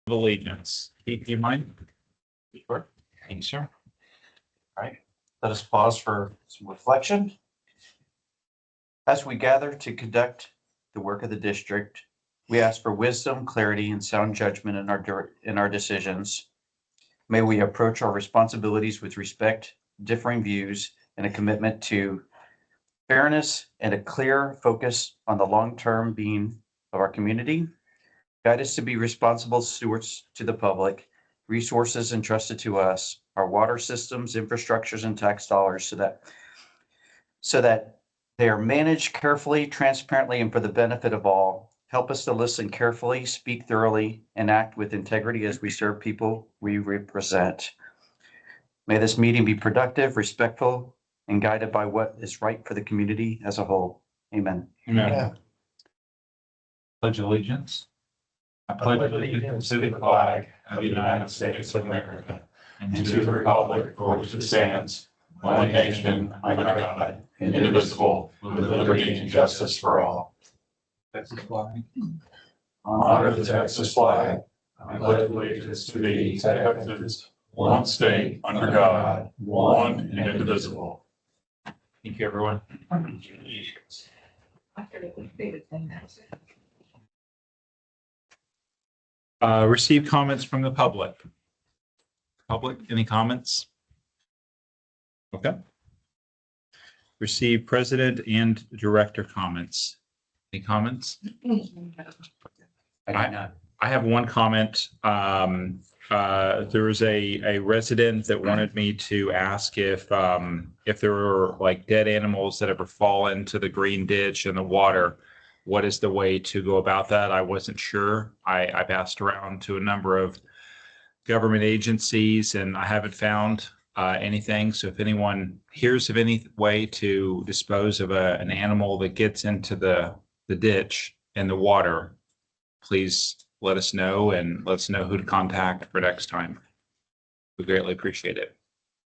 of allegiance. Keith, do you mind? Sure. Thank you, sir. All right, let us pause for some reflection. As we gather to conduct the work of the district, we ask for wisdom, clarity, and sound judgment in our decisions. May we approach our responsibilities with respect, differing views, and a commitment to fairness and a clear focus on the long-term being of our community. Guide us to be responsible stewards to the public, resources entrusted to us, our water systems, infrastructures, and tax dollars so that they are managed carefully, transparently, and for the benefit of all. Help us to listen carefully, speak thoroughly, and act with integrity as we serve people we represent. May this meeting be productive, respectful, and guided by what is right for the community as a whole. Amen. Amen. Pledge allegiance. I pledge allegiance to the flag of the United States of America and to the republic for which it stands, one nation, under God, indivisible, with liberty and justice for all. Texas flag. Honor the Texas flag. I pledge allegiance to thee, Texas, one state, under God, one and indivisible. Thank you, everyone. Receive comments from the public. Public, any comments? Okay. Receive president and director comments. Any comments? I have one comment. There was a resident that wanted me to ask if there were like dead animals that ever fall into the green ditch in the water, what is the way to go about that? I wasn't sure. I've asked around to a number of government agencies and I haven't found anything. So if anyone hears of any way to dispose of an animal that gets into the ditch in the water, please let us know and let us know who to contact for next time. We greatly appreciate it.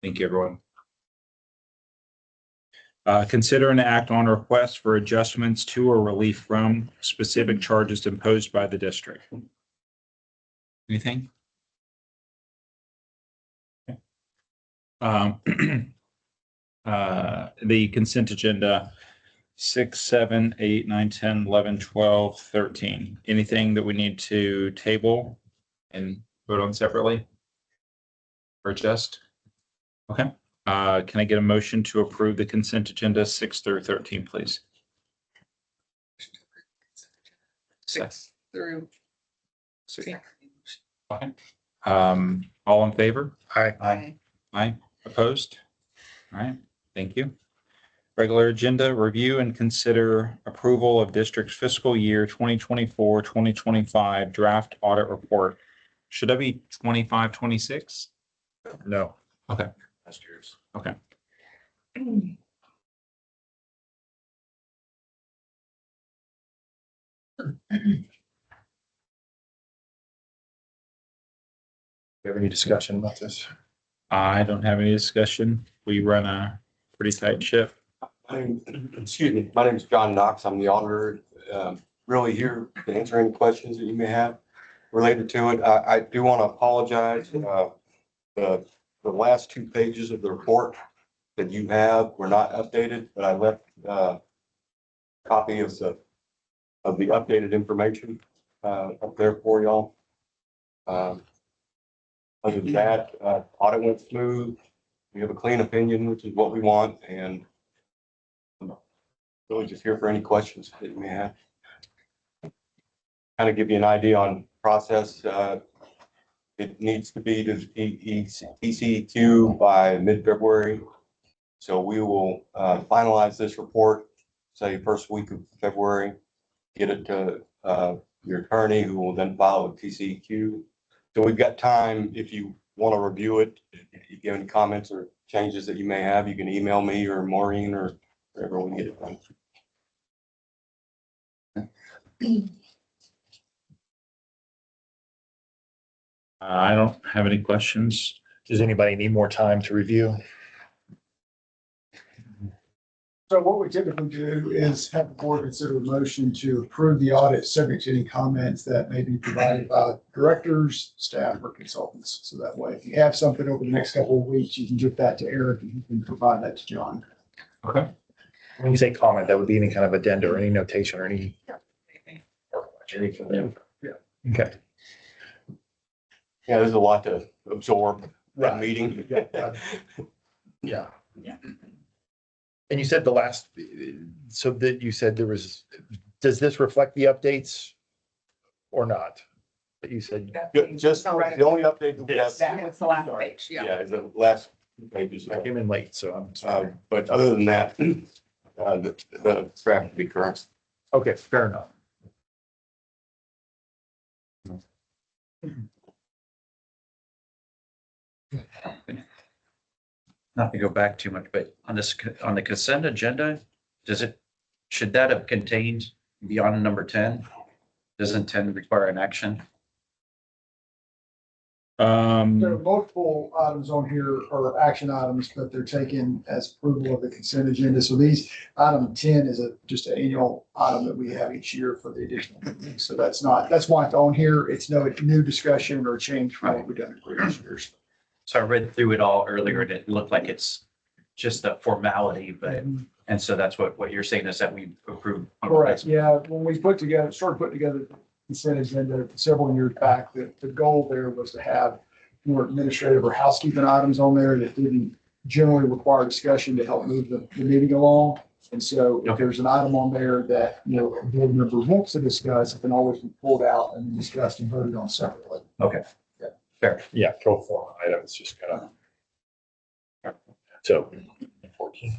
Thank you, everyone. Consider and act on requests for adjustments to or relief from specific charges imposed by the district. Anything? The consent agenda 6, 7, 8, 9, 10, 11, 12, 13. Anything that we need to table and vote on separately? Or just? Okay. Can I get a motion to approve the consent agenda 6 through 13, please? 6 through. Okay. All in favor? Aye. Aye. Opposed? All right. Thank you. Regular agenda, review and consider approval of district's fiscal year 2024-2025 draft audit report. Should that be 25-26? No. Okay. That's yours. Okay. You have any discussion about this? I don't have any discussion. We run a pretty tight ship. Excuse me, my name is John Knox. I'm the auditor. Really here to answer any questions that you may have related to it. I do want to apologize. The last 2 pages of the report that you have were not updated, but I left a copy of the updated information up there for y'all. Other than that, audit went smooth. We have a clean opinion, which is what we want, and I'm really just here for any questions that you may have. Kind of give you an idea on process. It needs to be to TCEQ by mid-February. So we will finalize this report, say first week of February, get it to your attorney who will then file with TCEQ. So we've got time. If you want to review it, if you have any comments or changes that you may have, you can email me or Maureen or wherever we can get it done. I don't have any questions. Does anybody need more time to review? So what we typically do is have the board consider a motion to approve the audit subject to any comments that may be provided by directors, staff, or consultants. So that way, if you have something over the next couple of weeks, you can get that to Eric and he can provide that to John. Okay. When you say comment, that would be any kind of addenda or any notation or any. Anything. Yeah. Okay. Yeah, there's a lot to absorb that Right. meeting. Yeah. And you said the last, so that you said there was, does this reflect the updates or not? But you said, Just the only update that we have. That was the last page, yeah. Yeah, is the last pages. I came in late, so I'm sorry. But other than that, the draft would be current. Okay, fair enough. Not to go back too much, but on this, on the consent agenda, should that have contained beyond number 10? Doesn't 10 require an action? There are multiple items on here are action items, but they're taken as approval of the consent agenda. So these, item 10 is just an annual item that we have each year for the additional. meetings. So that's why it's on here. It's no new discussion or change from what we've done in previous years. So I read through it all earlier and it looked like it's just a formality, but, and so that's what you're saying is that we approved. Correct, yeah, when we started putting together the consent agenda several years back, the goal there was to have more administrative or housekeeping items on there that didn't generally require discussion to help move the meeting along. And so if there's an item on there that, a board member wants to discuss, it can always be pulled out and discussed and voted on separately. Okay. Fair. Yeah, pro forma items, just kind of. So. 14.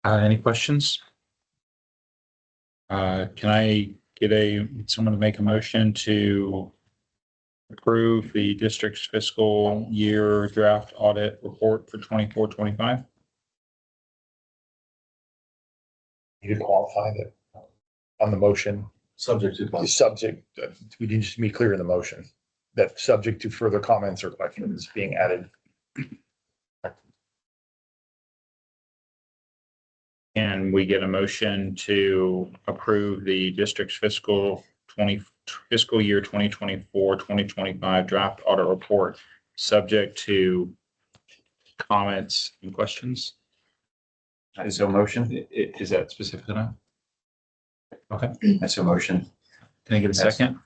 Any questions? Can I get someone to make a motion to approve the district's fiscal year draft audit report for 24-25? You did qualify that on the motion, Subject to. the subject, we need to be clear in the motion, that subject to further comments or questions being added. Can we get a motion to approve the district's fiscal year 2024-2025 draft audit report, subject to comments and questions? Is there a motion? Is that specific enough? Okay, That's a motion. can I get a second?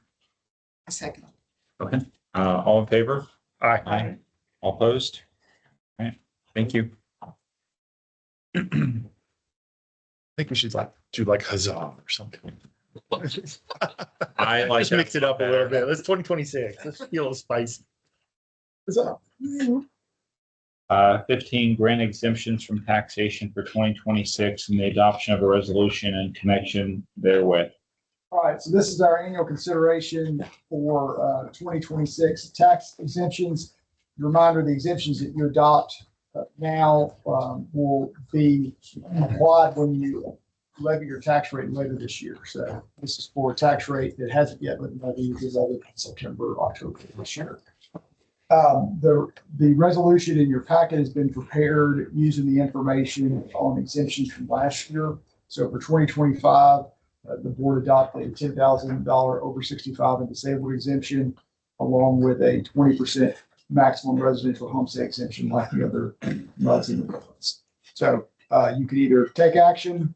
A second. Okay, all in favor? Aye. All opposed? All right, thank you. I think we should do like huzzah or something. I like Just mix that it up a little better. bit. Let's 2026. Let's feel a little spicy. Huzzah. 15, grant exemptions from taxation for 2026 and the adoption of a resolution in connection therewith. All right, so this is our annual consideration for 2026 tax exemptions. Reminder, the exemptions that you adopt now will be applied when you levy your tax rate later this year. So this is for a tax rate that hasn't yet been levied, is levied in September, October this year. The resolution in your packet has been prepared using the information on exemptions from last year. So for 2025, the board adopted a $10,000 over 65 and disabled exemption, along with a 20% maximum residential homestead exemption like the other MUDs in the province. So you could either take action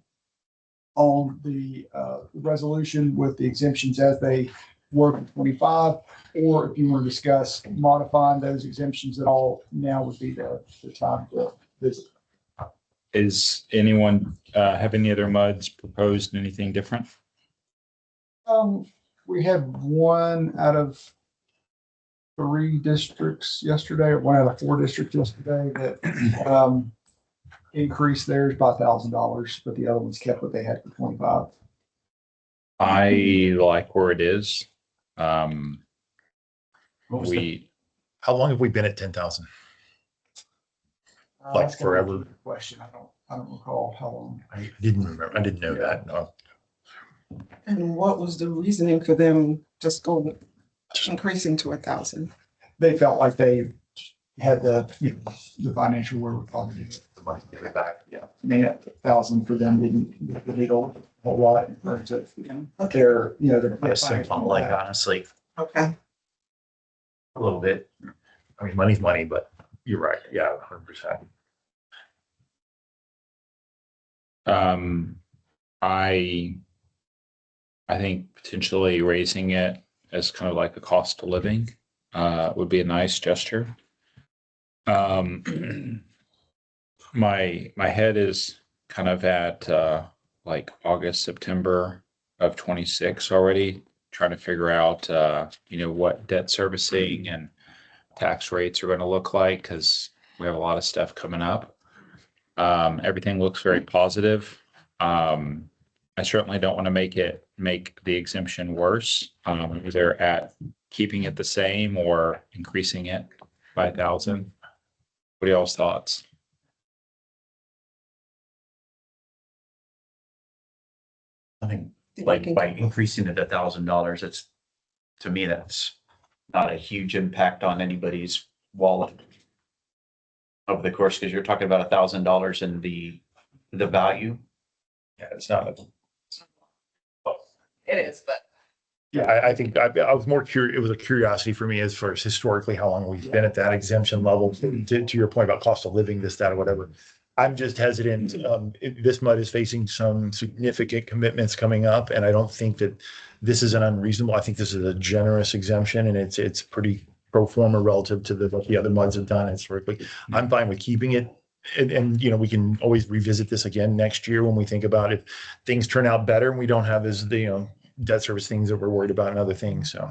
on the resolution with the exemptions as they were in 25, or if you want to discuss modifying those exemptions at all, now would be the time to visit. Is anyone have any other MUDs proposed anything different? We had one out of 3 districts yesterday, or one out of 4 districts yesterday that increased theirs by $1,000, but the other ones kept what they had for 25. I like where it is. What was How long have we been at 10,000? Like That's gonna be a forever? good question. I don't recall how long. I didn't remember. I didn't know that. No. And what was the reasoning for them just increasing to 1,000? They felt like they had the financial wherewithal to do it. money to give it back. Yeah, I mean, 1,000 for them didn't move the needle a whole lot in terms of their, you know, their. Honestly, Okay, a little bit. I mean, money's money, but you're right. Yeah, 100%. I think potentially raising it as kind of like a cost of living would be a nice gesture. My head is kind of at like August, September of 26 already, trying to figure out what debt servicing and tax rates are going to look like because we have a lot of stuff coming up. Everything looks very positive. I certainly don't want to make the exemption worse, either at keeping it the same or increasing it by 1,000. What are y'all's thoughts? I think by increasing it $1,000, it's, to me, that's not a huge impact on anybody's wallet over the course, because you're talking about $1,000 in the value. Yeah, it's not. it is, but. Yeah, I think I was more curious. It was a curiosity for me as far as historically how long we've been at that exemption level. To your point about cost of living, this, that, or whatever. I'm just hesitant. This mud is facing some significant commitments coming up, and I don't think that this is an unreasonable. I think this is a generous exemption, and it's pretty pro forma relative to what the other muds have done historically. I'm fine with keeping it. And we can always revisit this again next year when we think about if things turn out better and we don't have as debt service things that we're worried about and other things. So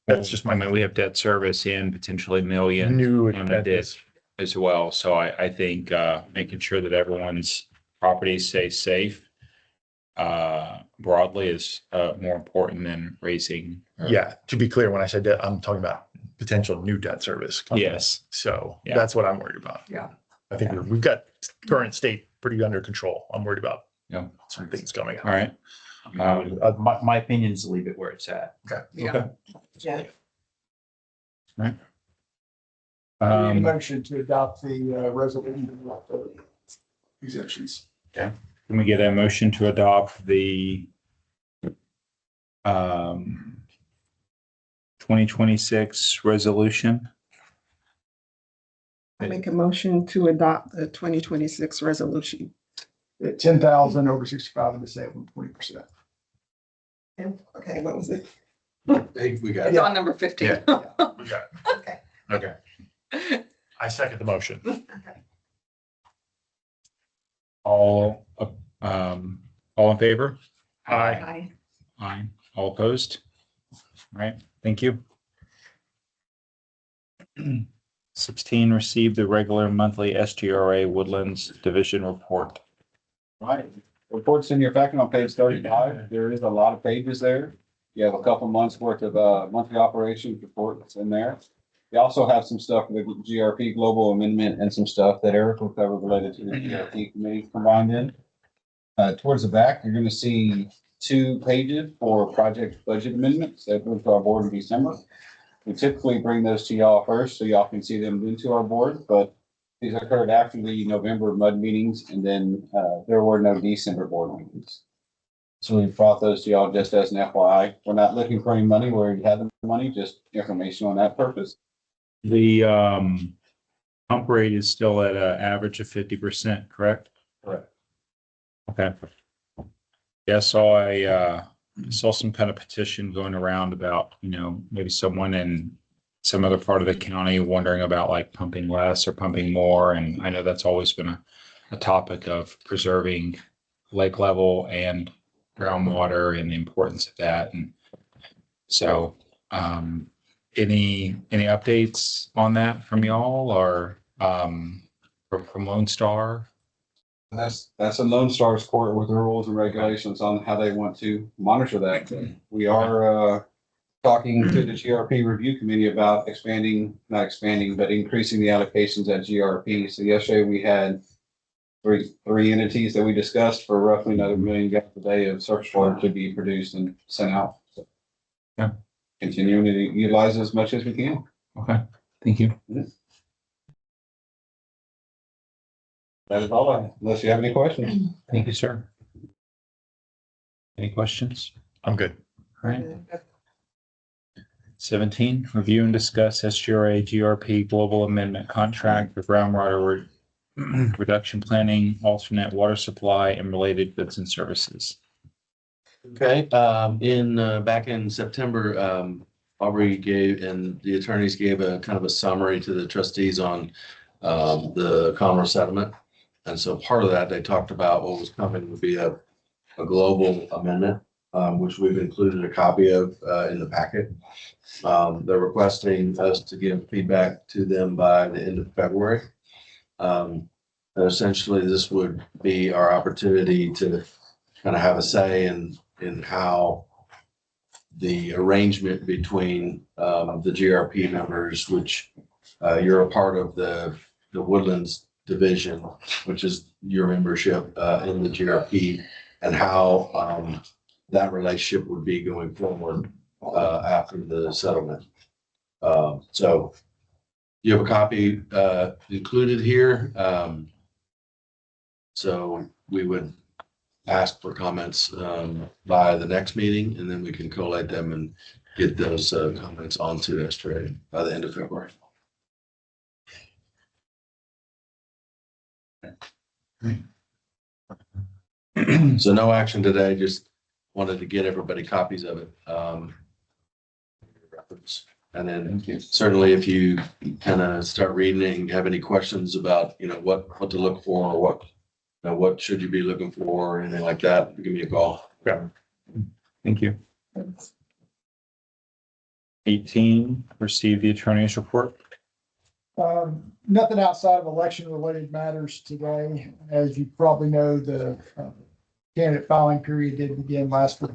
that's just I mean, we have debt service and potentially millions new on the debt as well. So I think making sure that everyone's property stays safe broadly is more important than raising. Yeah, to be clear, when I said that, I'm talking about potential new debt service. Yes. So Yeah. that's what I'm worried about. Yeah. I think we've got current state pretty under control. I'm worried about Yeah. some things coming up. All right. My opinion is to leave it where it's at. Yeah. Yeah. Need a motion to adopt the resolution of the exemptions. Can we get a motion to adopt the 2026 resolution? I make a motion to adopt the 2026 resolution. At 10,000 over 65 and disabled, 20%. Okay, what was it? Hey, we got It's on number 15. We got it. Okay. Okay. I second the motion. All in favor? Aye. Aye. All opposed? All right, thank you. 16, receive the regular monthly SGRA Woodlands Division report. Right, reports in your packet on page 35. There is a lot of pages there. You have a couple months worth of monthly operations report that's in there. You also have some stuff with the GRP Global Amendment and some stuff that Eric will cover related to the GRP committee combined in. Towards the back, you're going to see 2 pages for project budget amendments that go to our board in December. We typically bring those to y'all first so y'all can see them into our board, but these occurred after the November MUD meetings, and then there were no December board meetings. So we brought those to y'all just as an FYI. We're not looking for any money where you have the money, just information on that purpose. The pump rate is still at an average of 50%, correct? Correct. Okay. Yeah, so I saw some kind of petition going around about, maybe someone in some other part of the county wondering about like pumping less or pumping more. And I know that's always been a topic of preserving lake level and groundwater and the importance of that. And so any updates on that from y'all or from Lone Star? That's in Lone Star's court with the rules and regulations on how they want to monitor that. We are talking to the GRP review committee about not expanding, but increasing the allocations at GRP. So yesterday we had three entities that we discussed for roughly another 1 million gallons a day of surface water to be produced and sent out. So, yeah, continuing to utilize as much as we can. Okay, thank you. That is all I have, unless you have any questions. Thank you, sir. Any questions? I'm good. All right. 17, review and discuss SGRA GRP Global Amendment Contract for groundwater reduction planning, alternate water supply, and related goods and services. Okay, back in September, Aubrey gave, and the attorneys gave a kind of a summary to the trustees on the commerce settlement. And so part of that, they talked about what was coming would be a global amendment, which we've included a copy of in the packet. They're requesting us to give feedback to them by the end of February. And essentially, this would be our opportunity to kind of have a say in how the arrangement between the GRP members, which you're a part of the Woodlands Division, which is your membership in the GRP, and how that relationship would be going forward after the settlement. So you have a copy included here. So we would ask for comments by the next meeting, and then we can collate them and get those comments onto SGRA by the end of February. So no action today, just wanted to get everybody copies of it. And then certainly if you kind of start reading it and have any questions about, what to look for, or what should you be looking for, or anything like that, give me a call. Yeah. Thank you. 18, receive the attorney's report. Nothing outside of election-related matters today. As you probably know, the candidate filing period did begin last week.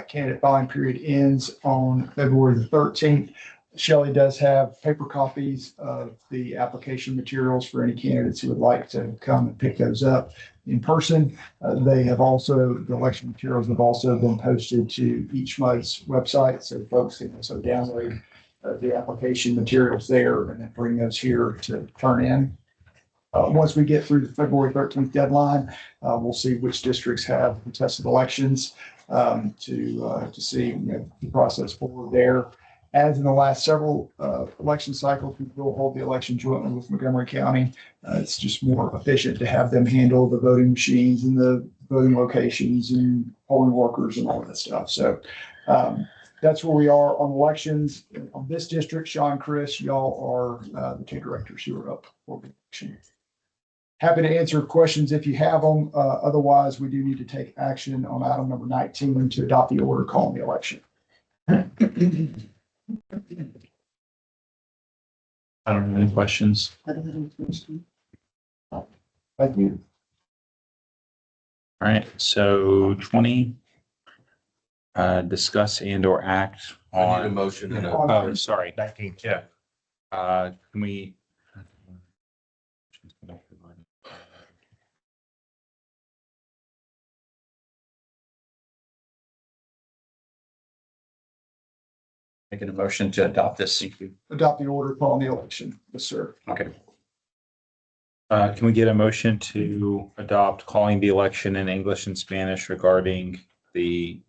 Candidate filing period ends on February the 13th. Shelley does have paper copies of the application materials for any candidates who would like to come and pick those up in person. The election materials have also been posted to each MUD's website, so folks can also download the application materials there and then bring those here to turn in. Once we get through the February 13th deadline, we'll see which districts have contested elections to see the process forward there. As in the last several election cycles, we will hold the election jointly with Montgomery County. It's just more efficient to have them handle the voting machines and the voting locations and polling workers and all that stuff. So that's where we are on elections. On this district, Sean, Chris, y'all are the two directors who are up for the election. Happy to answer questions if you have them. Otherwise, we do need to take action on item number 19 to adopt the order calling the election. I don't have any questions. Thank you. All right, so 20, discuss and or act I need a on, motion and a, oh, sorry. 19. Yeah. Can we? Making a motion to adopt this. Adopt the order calling the election. Yes, sir. Okay. Can we get a motion to adopt calling the election in English and Spanish regarding the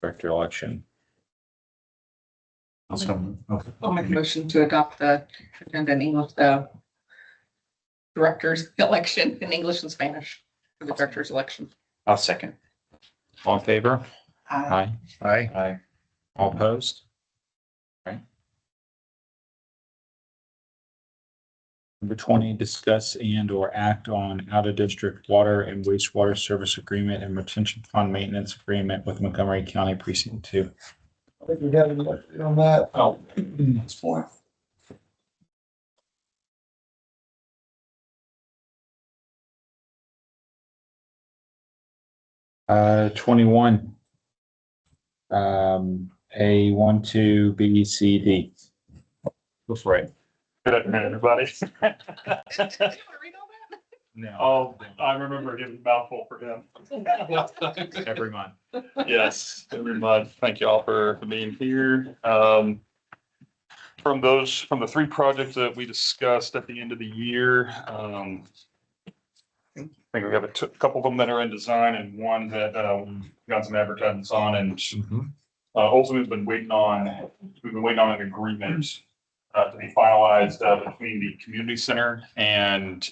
director election? I'll make a motion to adopt the agenda in English, the director's election in English and Spanish for the director's election. I'll second. All in favor? Aye. Aye. Aye. All opposed? Right. Number 20, discuss and or act on out-of-district water and wastewater service agreement and retention pond maintenance agreement with Montgomery County Precinct 2. I think we have an update on that. Oh. At this point. Uh, 21. A 1, 2, B, C, D. Go for it. Good afternoon, everybody. No. Oh, I remember it was a mouthful for him. Every month. Yes, every month. Thank you all for being here. from the three projects that we discussed at the end of the year, I think we have a couple of them that are in design and one that, we got some advertisements on and ultimately we've been waiting on an agreement to be finalized between the community center and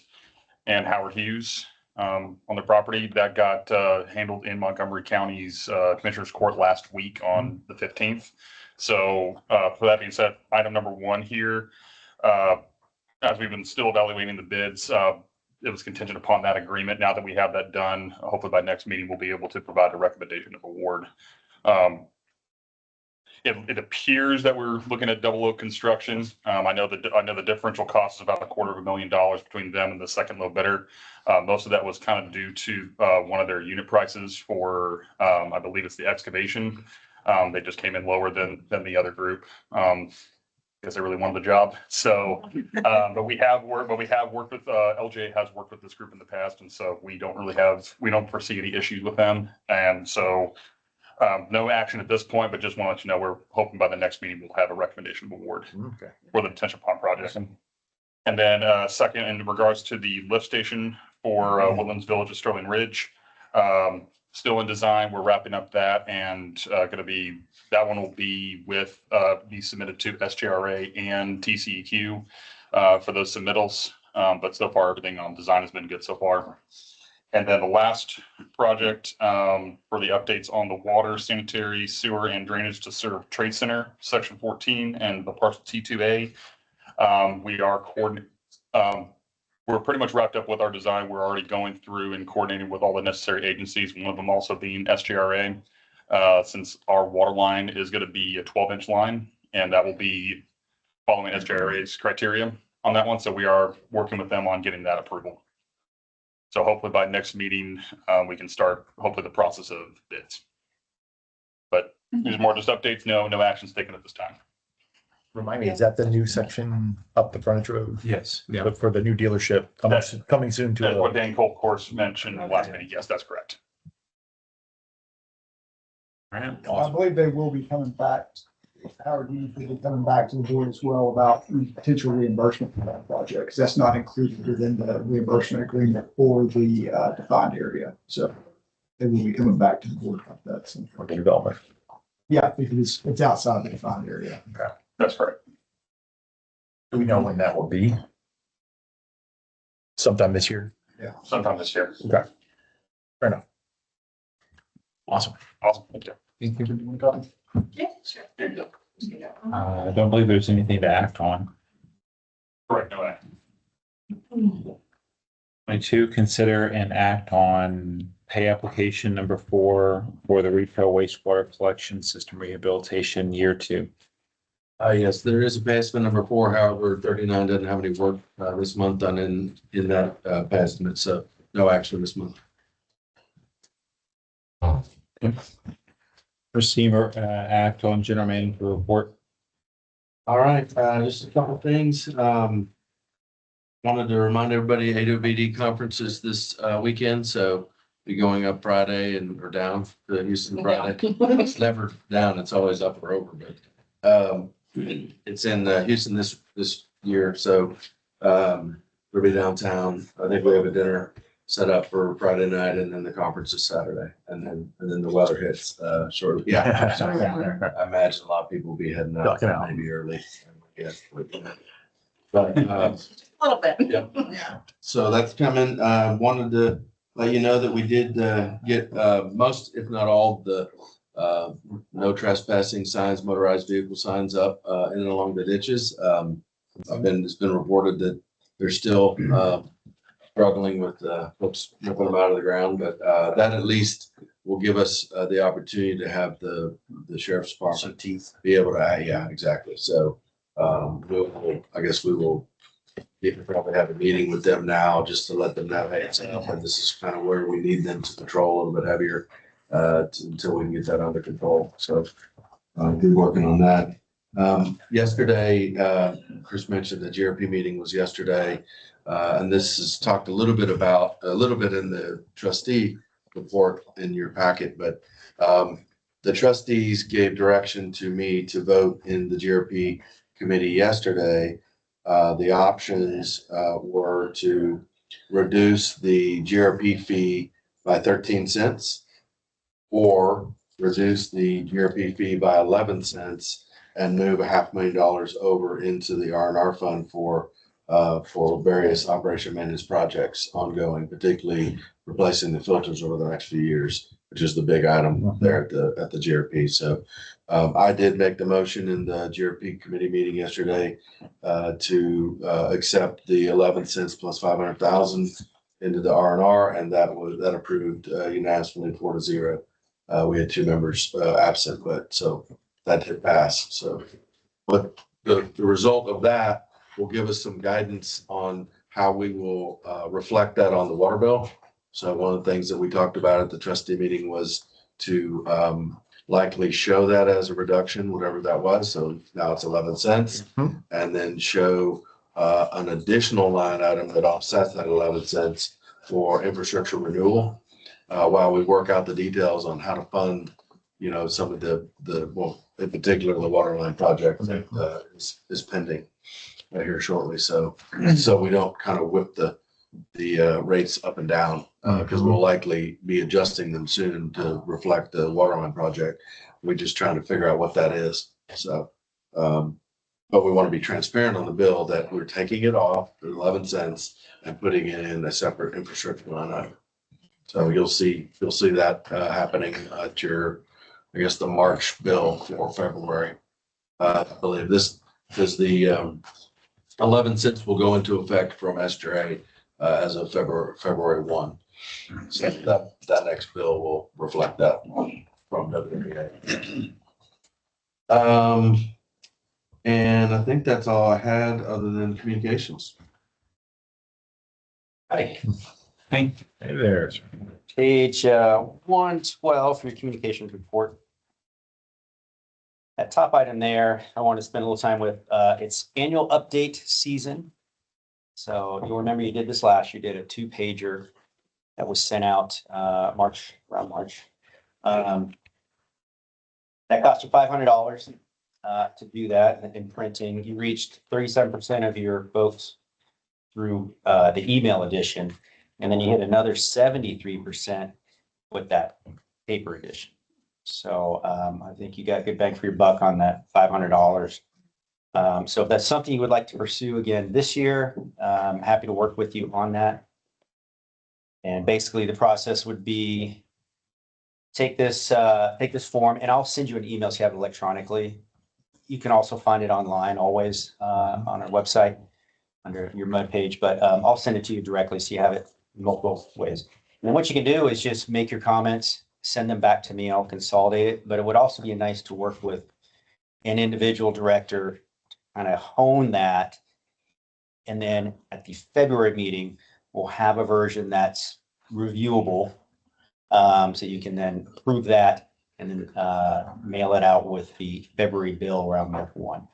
Howard Hughes on the property that got handled in Montgomery County's Commissioners Court last week on the 15th. So for that being said, item number one here, as we've been still evaluating the bids, it was contingent upon that agreement. Now that we have that done, hopefully by next meeting, we'll be able to provide a recommendation of award. It appears that we're looking at double oak construction. I know the differential cost is about $250,000 between them and the second low bidder. Most of that was kind of due to one of their unit prices for, I believe it's the excavation. They just came in lower than the other group. Guess they really wanted the job. So, but we have worked with, LJ has worked with this group in the past. And so we don't foresee any issues with them. And so, no action at this point, but just want to let you know, we're hoping by the next meeting, we'll have a recommendation of award for the detention pond project. And then, second, in regards to the lift station for, Woodlands Village of Sterling Ridge, still in design. We're wrapping up that and that one will be submitted to SGRA and TCEQ for those submittals. But so far, everything on design has been good so far. And then the last project for the updates on the water, sanitary, sewer, and drainage to serve Trade Center, Section 14 and the parcel T2A. We're pretty much wrapped up with our design. We're already going through and coordinating with all the necessary agencies, one of them also being SGRA, since our water line is going to be a 12-inch line, and that will be following SGRA's criteria on that one. So we are working with them on getting that approval. So hopefully by next meeting, we can start hopefully the process of bids. But these are more just updates. No actions taken at this time. Remind me, is that the new section up the frontage road? Yes. Yeah. For the new dealership coming soon That's to, what Dan Cole, of course, mentioned last meeting. Yes, that's correct. All right. I Awesome. believe they will be coming back. Howard Hughes will be coming back to the board as well about potential reimbursement for that project, because that's not included within the reimbursement agreement for the defined area. So they will be coming back to the board about that. So, for the development. yeah, because it's outside the defined area. That's correct. Do we know when that will be? Sometime this year? Sometime this year. Okay. Fair enough. Awesome. Awesome. Thank you. Anything you want to comment? Yeah, sure. There you go. I don't believe there's anything to act on. Correct. No way. 22, consider and act on pay application number 4 for the retail wastewater collection system rehabilitation year 2. Yes, there is a pay estimate number 4, however, 39 doesn't have any work this month done in that pay estimate, so no action this month. Receive or act on general manager report. All right, just a couple things. Wanted to remind everybody, AWBD conferences this weekend, so be going up Friday or down to Houston Friday. It's never down, it's always up or over, but it's in Houston this year, so we'll be downtown. I think we have a dinner set up for Friday night, and then the conference is Saturday, and then the weather hits shortly. Yeah, I imagine a lot of people will be heading out Ducking out. maybe early. Yes, but A little bit. Yeah. Yeah. so that's coming. Wanted to let you know that we did get most, if not all, of the no trespassing signs, motorized vehicle signs up in and along the ditches. It's been reported that they're still struggling with folks ripping them out of the ground, but that at least will give us the opportunity to have the sheriff's department teeth be able to, yeah, exactly. So I guess we will probably have a meeting with them now just to let them know, hey, it's up, and this is kind of where we need them to patrol a little bit heavier until we can get that under control. So I'll be working on that. Yesterday, Chris mentioned the GRP meeting was yesterday. And this is talked a little bit in the trustee report in your packet, but the trustees gave direction to me to vote in the GRP committee yesterday, the options were to reduce the GRP fee by 13 cents or reduce the GRP fee by 11 cents and move $500,000 over into the R&R fund for various operation maintenance projects ongoing, particularly replacing the filters over the next few years, which is the big item there at the GRP. So I did make the motion in the GRP committee meeting yesterday to accept the 11 cents plus 500,000 into the R&R, and that approved unanimously 4-0. We had 2 members absent, but so that did pass. So, but the result of that will give us some guidance on how we will reflect that on the water bill. So one of the things that we talked about at the trustee meeting was to likely show that as a reduction, whatever that was. So now it's 11 cents, and then show an additional line item that offsets that 11 cents for infrastructure renewal, while we work out the details on how to fund, you know, some of well, in particular, the water line project that is pending here shortly. So we don't kind of whip the rates up and down, because we'll likely be adjusting them soon to reflect the water line project. We're just trying to figure out what that is. So, but we want to be transparent on the bill that we're taking it off at 11 cents and putting it in a separate infrastructure line item. So you'll see that happening at your, I guess, the March bill for February. I believe this is the 11 cents will go into effect from SJA as of February 1. So that next bill will reflect that from WPA. And I think that's all I had other than communications. Hi. Hey there. Page 112 for your communications report. That top item there, I want to spend a little time with, it's annual update season. So you'll remember you did this last year, you did a 2-pager that was sent out around March. That cost you $500 to do that in printing. You reached 37% of your folks through the email edition, and then you hit another 73% with that paper edition. So I think you got good bang for your buck on that $500. So if that's something you would like to pursue again this year, I'm happy to work with you on that. And basically the process would be take this form, and I'll send you an email so you have it electronically. You can also find it online always on our website under your MUD page, but I'll send it to you directly so you have it multiple ways. And then what you can do is just make your comments, send them back to me, I'll consolidate it. But it would also be nice to work with an individual director, kind of hone that. And then at the February meeting, we'll have a version that's reviewable. So you can then approve that and then mail it out with the February bill around month 1.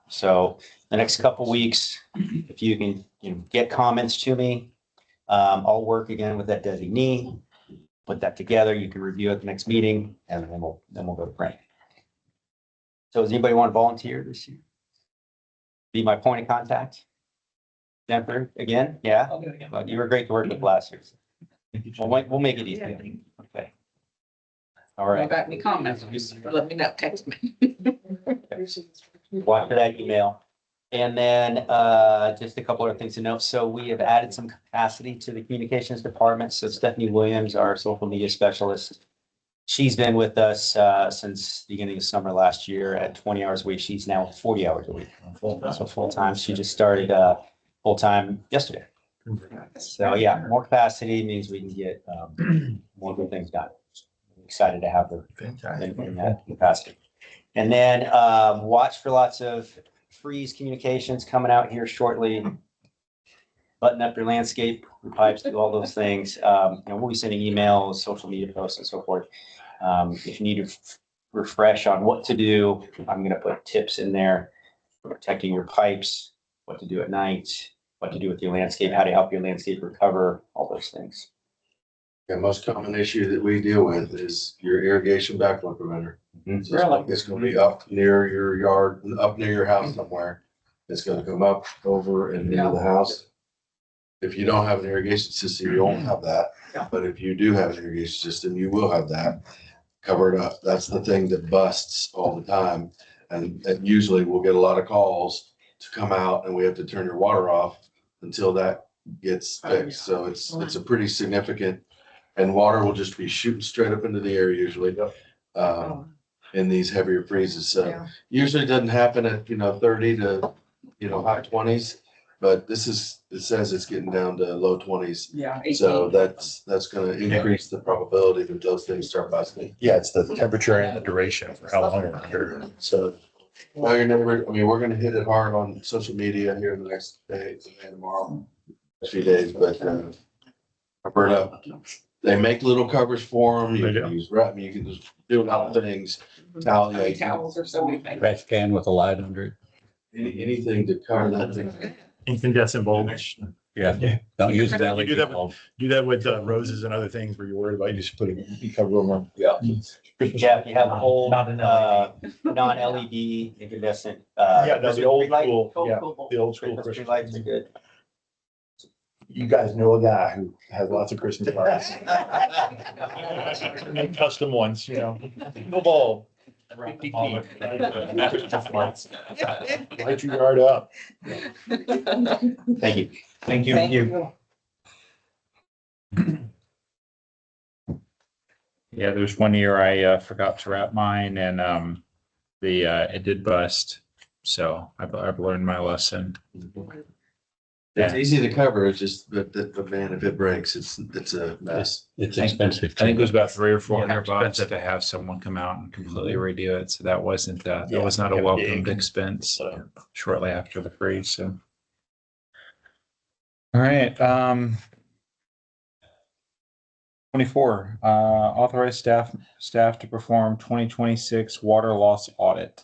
So the next couple weeks, if you can get comments to me, I'll work again with that designee, put that together. You can review at the next meeting, and then we'll go to print. So does anybody want to volunteer this year? Be my point of contact? Jennifer, again? Yeah? I'll do it again. Well, you were great to work with last year. We'll make it easy. Okay. All If you right. got any comments, just let me know, text me. Watch for that email. And then just a couple other things to note. So we have added some capacity to the communications department. So Stephanie Williams, our social media specialist, she's been with us since the beginning of summer last year at 20 hours a week. She's now 40 hours a week. So full time. She just started full time yesterday. So yeah, more capacity means we can get more good things done. I'm excited to have her in that capacity. And then watch for lots of Freeze communications coming out here shortly. Button up your landscape, your pipes, do all those things. We'll be sending emails, social media posts, and so forth. If you need to refresh on what to do, I'm going to put tips in there for protecting your pipes, what to do at night, what to do with your landscape, how to help your landscape recover, all those things. The most common issue that we deal with is your irrigation backflow preventer. It's gonna be up near your yard, up near your house somewhere. It's gonna come up over and into the house. If you don't have an irrigation system, you won't have that. Yeah. But if you do have an irrigation system, you will have that covered up. That's the thing that busts all the time. And usually we'll get a lot of calls to come out and we have to turn your water off until that gets fixed. So it's a pretty significant, and water will just be shooting straight up into the air usually. In these heavier freezes. So Yeah. usually it doesn't happen at, 30 to, high 20s. But it says it's getting down to low 20s. Yeah. So that's gonna increase the probability that those things start busting. Yeah, it's the temperature and the duration for how long it's here. So, well, we're gonna hit it hard on social media here in the next day, and tomorrow, next few days, but, Alberta, they make little covers for them. You They can do. use wrap, you can just do a lot of things. Towel, Towels or so we think. Trash can with a light under it. anything to cover that thing. Incandescent bulbs. Yeah. Don't use an You do that LED bulb. Do that with roses and other things where you're worried about, you just put you cover them on. Yeah. Yeah, if you have a whole, Not an non-LED incandescent, Yeah, no, the old light, school, yeah, the old school Christmas tree Christmas. lights are good. You guys know a guy who has lots of Christmas lights. Make custom ones, no bulb. Light your yard up. Thank you. Thank you. Yeah, there's one year I forgot to wrap mine and it did bust. So I've learned my lesson. It's easy to cover, it's just, but man, if it breaks, it's a mess. It's expensive. I think it was about $300 or $400 bucks expensive. to have someone come out and completely redo it. So that wasn't that Yeah, was not a yeah, welcomed big. expense So, shortly after the freeze. So. All right. 24, authorize staff to perform 2026 water loss audit.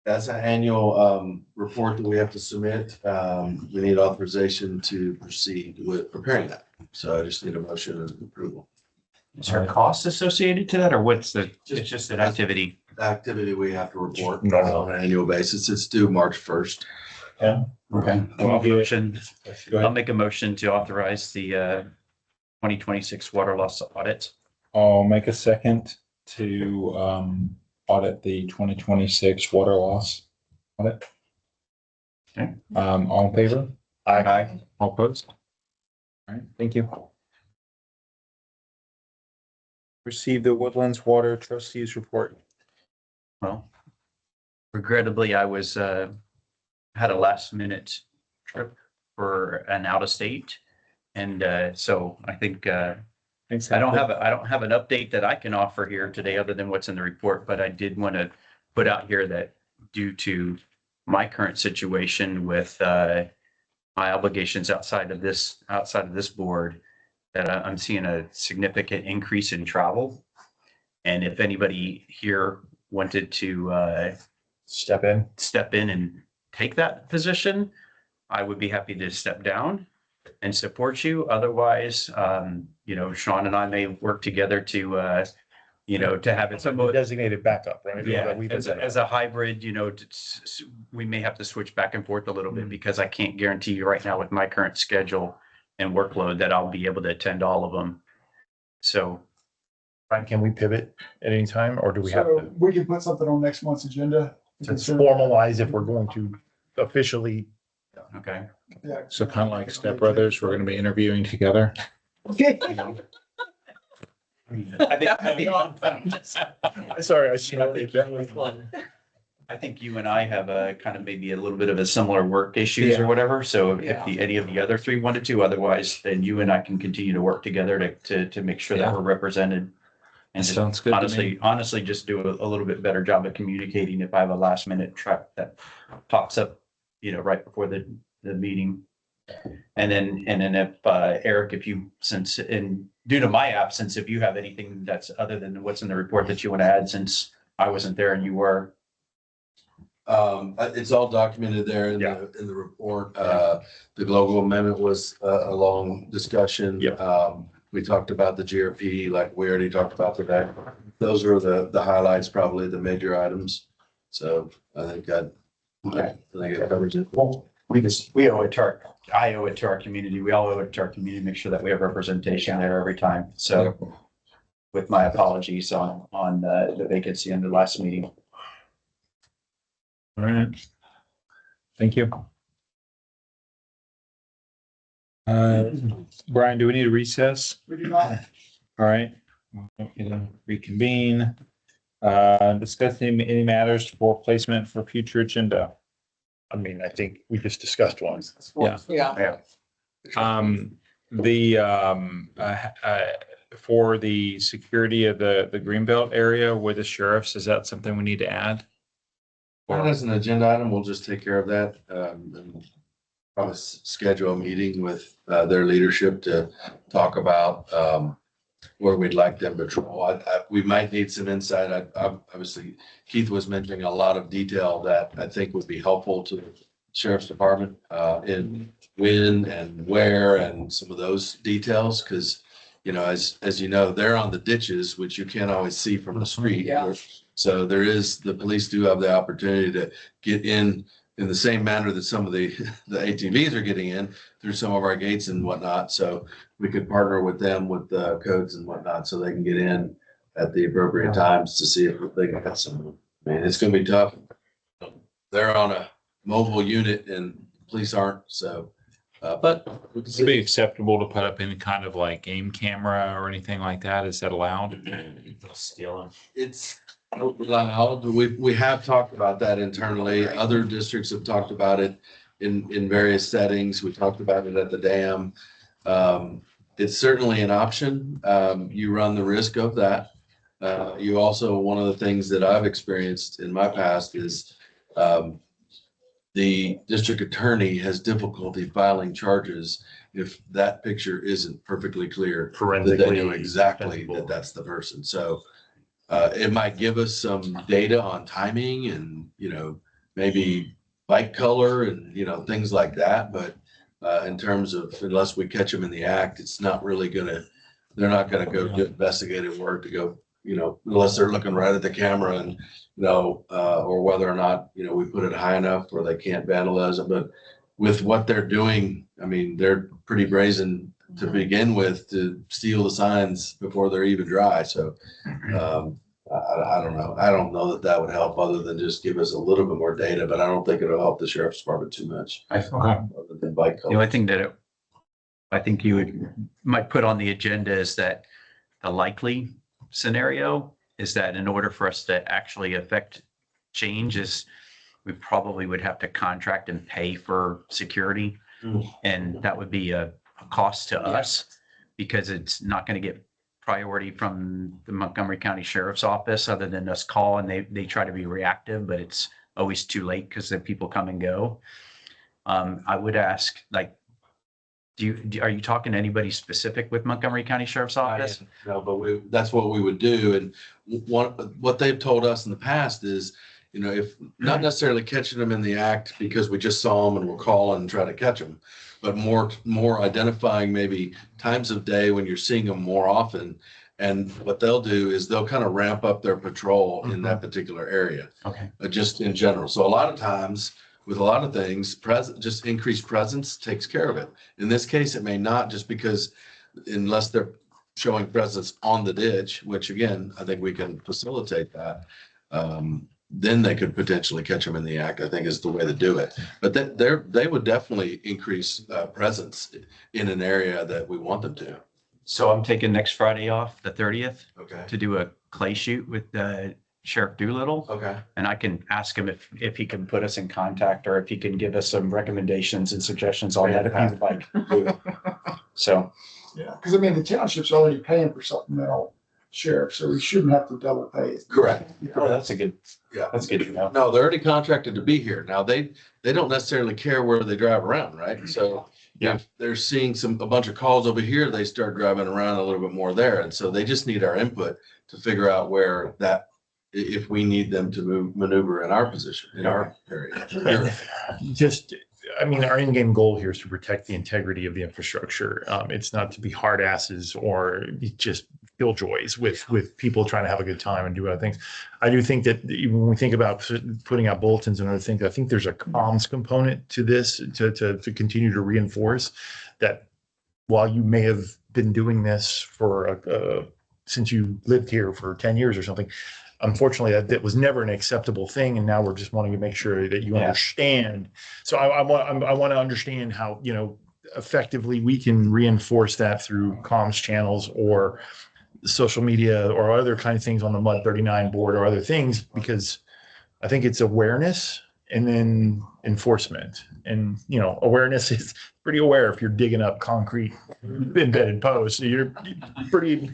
That's an annual report that we have to submit. We need authorization to proceed with preparing that. So I just need a motion and approval. Is there a cost associated to that or what's it's just an activity? Activity we have to report Normal. on an annual basis. It's due March 1st. Okay. I'll make a motion to authorize the 2026 water loss audit. I'll make a second to audit the 2026 water loss audit. Okay. All in favor? I, All opposed? All right, thank you. Receive the Woodlands Water Trustees Report. Well, regrettably, I was, had a last minute trip for an out of state. And, so I think, Thanks. I don't have an update that I can offer here today other than what's in the report, but I did want to put out here that due to my current situation with, my obligations outside of this board, that I'm seeing a significant increase in travel. And if anybody here wanted to, step in. step in and take that position, I would be happy to step down and support you. Otherwise, Sean and I may work together to have it. Some designated backup, right? Yeah, We've as a hybrid, we may have to switch back and forth a little bit because I can't guarantee you right now with my current schedule and workload that I'll be able to attend all of them. So, Brian, can we pivot at any time or do we have So to? we can put something on next month's agenda. to To consider. formalize if we're going to officially. okay. Yeah. So kind of like Step Brothers, we're going to be interviewing together. Sorry, I should not make that. I think you and I have a kind of maybe a little bit of a similar work issues or whatever. So if Yeah. any of the other three wanted to, otherwise, then you and I can continue to work together to make sure that Yeah. we're represented. And just Sounds good to me. honestly, just do a little bit better job at communicating if I have a last minute track that pops up, right before the meeting. And then if Eric, if you, since due to my absence, if you have anything that's other than what's in the report that you want to add, since I wasn't there and you were. It's all documented there in in the report. The global amendment was a long discussion. Yep. We talked about the GRP, like we already talked about today. Those are the highlights, probably the major items. So I think I think it covers it. We owe it to I owe it to our community. We all owe it to our community, make sure that we have representation there every time. So with my apologies on the vacancy in the last meeting. All right. Thank you. Brian, do we need a recess? We do not. All right. Reconvene. Discuss any matters for placement for future agenda. I mean, I think we just discussed one. Yeah. For the security of the Greenbelt area with the sheriffs, is that something we need to add? Well, as an agenda item, we'll just take care of that. And probably schedule a meeting with their leadership to talk about where we'd like them to patrol. We might need some insight. Obviously, Keith was mentioning a lot of detail that I think would be helpful to the sheriff's department in when and where and some of those details, because you know, as you know, they're on the ditches, which you can't always see from the street. Yeah. So the police do have the opportunity to get in the same manner that some of the ATVs are getting in through some of our gates and whatnot. So we could partner with them with the codes and whatnot, so they can get in at the appropriate times to see if they can get some. I mean, it's gonna be tough. They're on a mobile unit and police aren't, so, but. Would it be acceptable to put up any kind of like game camera or anything like that? Is that allowed? Stealing. It's allowed. We have talked about that internally. Other districts have talked about it in various settings. We talked about it at the dam. It's certainly an option. You run the risk of that. You also, one of the things that I've experienced in my past is the district attorney has difficulty filing charges if that picture isn't perfectly clear. That they know exactly that that's the person. So it might give us some data on timing and, you know, maybe bike color and, you know, things like that. But in terms of, unless we catch them in the act, it's not really they're not gonna go do investigative work to go, you know, unless they're looking right at the camera and, you know, or whether or not, you know, we put it high enough where they can't vandalize it. But with what they're doing, I mean, they're pretty brazen to begin with to steal the signs before they're even dry. So I don't know. I don't know that would help other than just give us a little bit more data, but I don't think it'll help the sheriff's department too much. Other than bike The color. only thing that I think you might put on the agenda is that the likely scenario is that in order for us to actually affect changes, we probably would have to contract and pay for security. And that would be a cost to us because it's not going to get priority from the Montgomery County Sheriff's Office other than us call and they try to be reactive, but it's always too late because the people come and go. I would ask, like, are you talking to anybody specific with Montgomery County Sheriff's Office? No, but that's what we would do. And what they've told us in the past is, you know, if not necessarily catching them in the act because we just saw them and we're calling and trying to catch them, but more identifying maybe times of day when you're seeing them more often. And what they'll do is they'll kind of ramp up their patrol in that particular area. Okay. Just in general. So a lot of times with a lot of things, just increased presence takes care of it. In this case, it may not, just because unless they're showing presence on the ditch, which again, I think we can facilitate that. Then they could potentially catch them in the act, I think is the way to do it. But they would definitely increase presence in an area that we want them to. So I'm taking next Friday off, the 30th, Okay. to do a clay shoot with Sheriff Doolittle. Okay. And I can ask him if he can put us in contact or if he can give us some recommendations and suggestions on that if he would like. So. Yeah, because I mean, the township's already paying for supplemental sheriff, so we shouldn't have to double pay. Correct. Oh, that's a good. Yeah. That's good to know. No, they're already contracted to be here. Now they don't necessarily care where they drive around, right? So if they're seeing a bunch of calls over here, they start driving around a little bit more there. And so they just need our input to figure out where if we need them to maneuver in our position, in our area. Just I mean, our end game goal here is to protect the integrity of the infrastructure. It's not to be hard asses or just killjoys with people trying to have a good time and do other things. I do think that when we think about putting out bulletins and other things, I think there's a comms component to this to continue to reinforce that while you may have been doing this for since you lived here for 10 years or something, unfortunately, that was never an acceptable thing, and now we're just wanting to make sure that you understand. So I want to understand how, you know, effectively we can reinforce that through comms channels or social media or other kind of things on the Mud 39 board or other things, because I think it's awareness and then enforcement. And, you know, awareness is pretty aware if you're digging up concrete embedded posts, you're pretty,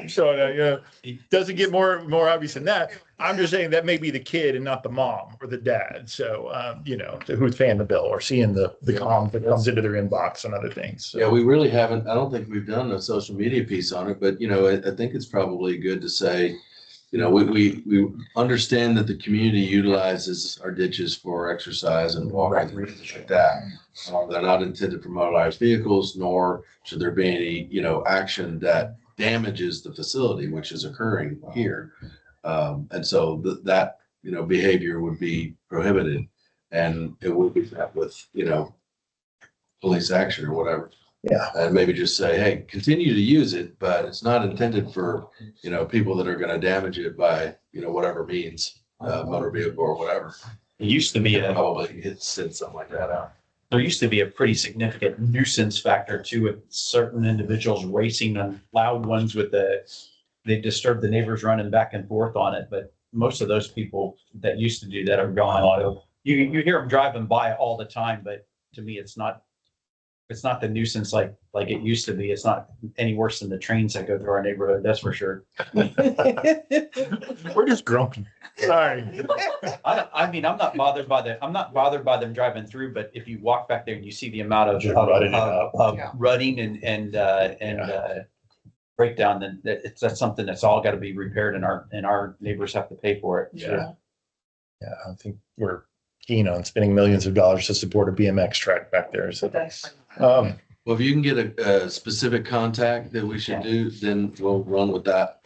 so, you know, it doesn't get more obvious than that. I'm just saying that may be the kid and not the mom or the dad. So, you know, who's paying the bill or seeing the comm that comes into their inbox and other things. So. Yeah, we really haven't, I don't think we've done a social media piece on it, but you know, I think it's probably good to say, you know, we understand that the community utilizes our ditches for exercise and walking and things like that. They're not intended for motorized vehicles, nor should there be any, you know, action that damages the facility, which is occurring here. And so that, you know, behavior would be prohibited, and it would be met with, you know, police action or whatever. Yeah. And maybe just say, hey, continue to use it, but it's not intended for, you know, people that are going to damage it by, you know, whatever means, motor vehicle or whatever. It used to be Probably send something like that out. there used to be a pretty significant nuisance factor too, with certain individuals racing on loud ones with they disturb the neighbors running back and forth on it, but most of those people that used to do that are gone. You hear them driving by all the time, but to me, it's not the nuisance like it used to be. It's not any worse than the trains that go through our neighborhood, that's for sure. We're just grumpy. Sorry. I mean, I'm not bothered by them driving through, but if you walk back there and you see the amount of Just rutting it up. rutting and breakdown, then that's something that's all got to be repaired, and our neighbors have to pay for it. Yeah. Yeah, I think we're keen on spending millions of dollars to support a BMX track back there. So, Well, if you can get a specific contact that we should do, then we'll run with that.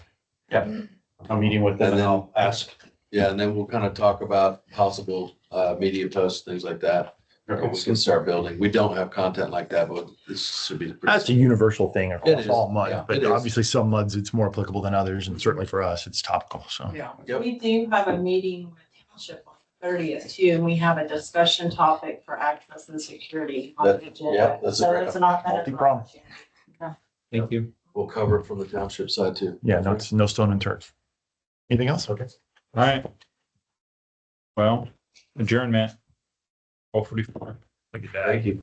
Yeah, I'm meeting with them and I'll ask. Yeah, and then we'll kind of talk about possible media posts, things like that. We can start building. We don't have content like that, but this should be. that's a universal thing It across is. all mud, Yeah, but it is. obviously some muds it's more applicable than others, and certainly for us it's topical. So Yeah. Yep. We do have a meeting with township on the 30th too, and we have a discussion topic for access and security on the agenda. yeah, that's a So great- it's not. multi-pronged. Thank you. We'll cover it from the township side too. yeah, no stone unturned. Anything else? Okay. All right. Well, adjournment. 12:44. Look at that. Thank you.